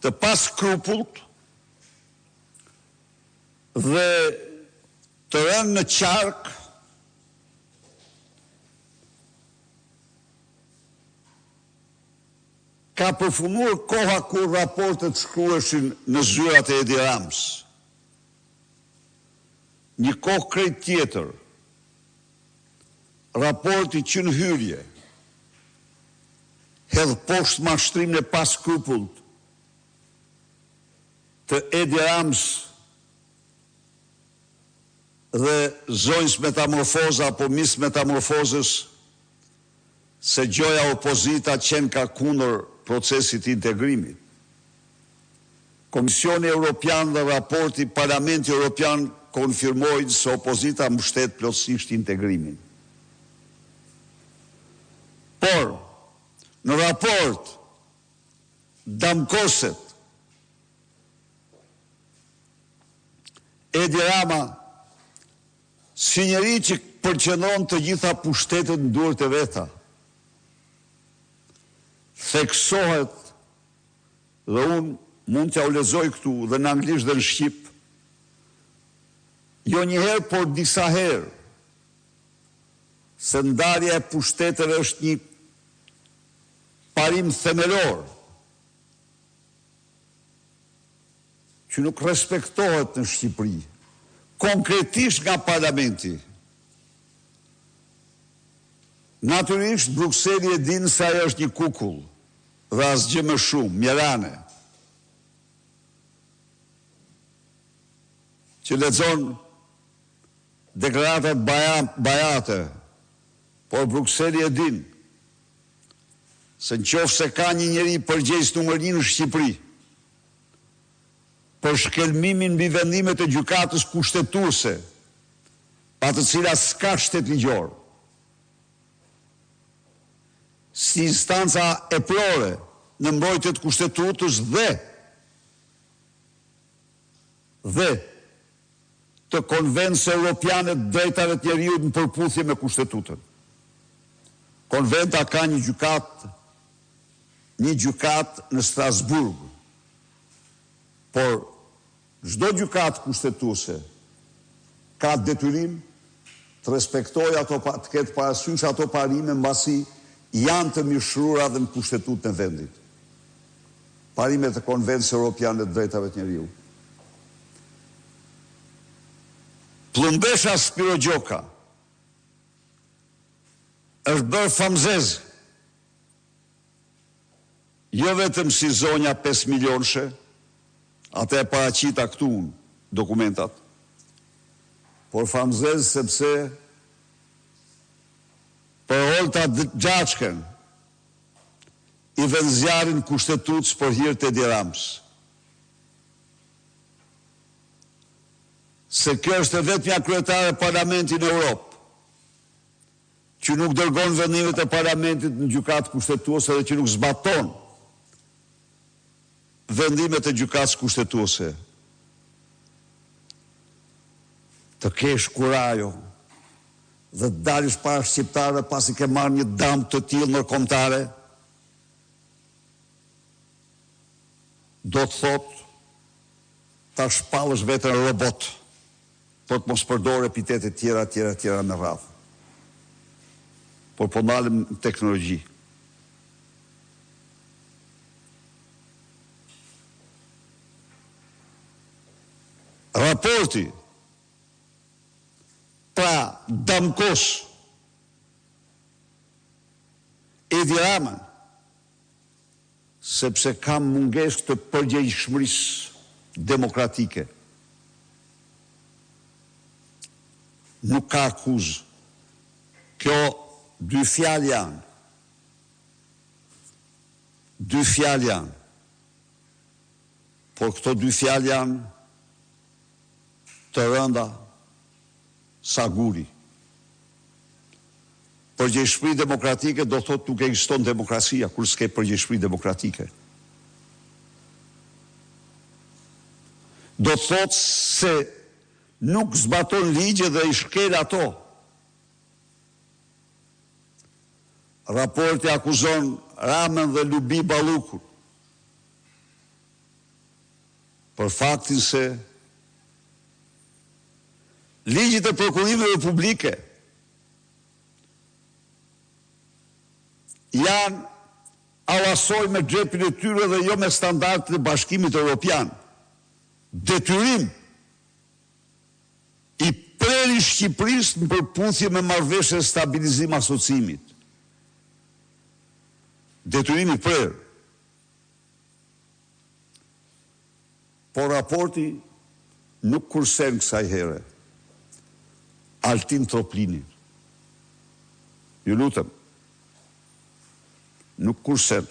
të paskrupullt dhe të rënë në qark ka përfunduar koha kur raportet shkruheshin në zyrat e Edi Ramës. Një kohë krejt tjetër, raporti që në hyrje hedh poshtë mashtrimën e paskrupullt të Edi Ramës dhe zonjës metamorfoza apo mis metamorfozës se gjoja opozita qenë ka kundër procesit integrimit. Komisioni Europian dhe raporti Parlamenti Europian konfirmojnë se opozita mbështet plotësisht integrimin. Por, në raport, damkoset, Edi Rama, si njeri që përqendron të gjitha pushtetet në duart e veta, theksohet, dhe unë mund t'ja u lexoj këtu dhe në anglisht dhe në shqip, jo njëherë, por disa herë, se ndarja e pushteteve është një parim themelor, që nuk respektohet në Shqipëri, konkretisht nga parlamenti. Natyrisht, Brukseli e dinë se ajo është një kukull dhe asgjë më shumë, mjerane, që lexon deklaratat bajate, por Brukseli e dinë se nëse ka një njeri përgjegjës numër 1 në Shqipëri për shkelmimin mbi vendimet e gjykatës kushtetuese, pa të cilat s'ka shtet ligjor, si instanca eprore në mbrojtje të kushtetutës dhe të Konventës Europiane të Drejtave të Njeriut në përputhje me kushtetutën. Konventa ka një gjykat në Strasburg, por çdo gjykat kushtetuese ka detyrim të respektojë ato, të ketë parasysh ato parime mbasi janë të mishruara dhe në kushtetutën e vendit. Parimet e Konventës Europiane të Drejtave të Njeriut. Plumbesha Spiro Gjoka është bërë famzez, jo vetëm si zonja 5 milionëshe, atë e paraqita këtu dokumentat, por famzez sepse për Olta Gjaçken i vën zjarrin kushtetutës për hir të Edi Ramës. Se kjo është vetmja kryetare e Parlamentit në Europë që nuk dërgon vendimet e Parlamentit në gjykatë kushtetuese dhe që nuk zbaton vendimet e gjykatës kushtetuese. Të kesh kurajo dhe të dalësh para shqiptarëve pasi ke marrë një dëm të tillë ndërkombëtare, do të thotë ta shpallësh veten robot, por të mos përdor epitete tjera me radhë. Por po ndalem në teknologji. Raporti pra damkos Edi Ramën sepse kam mungesë të përgjegjshmërisë demokratike. Nuk ka akuzë. Kjo dy fjalë janë. Dy fjalë janë. Por këto dy fjalë janë të rënda sa guri. Përgjegjshmëri demokratike do thotë nuk ekziston demokracia kur s'ke përgjegjshmëri demokratike. Do thotë se nuk zbaton ligje dhe i shkel ato. Raporti akuzon Ramën dhe Lubi Ballukun për faktin se ligjit e prokurimeve publike janë alasoj me xhepin e tyre dhe jo me standardet e Bashkimit Evropian. Detyrim i preri Shqipërisë në përputhje me marrëveshjen e stabilizim asociimit. Detyrim i prerë. Por raporti nuk kursen kësaj here Altin Troplinin. Ju lutem, nuk kursen.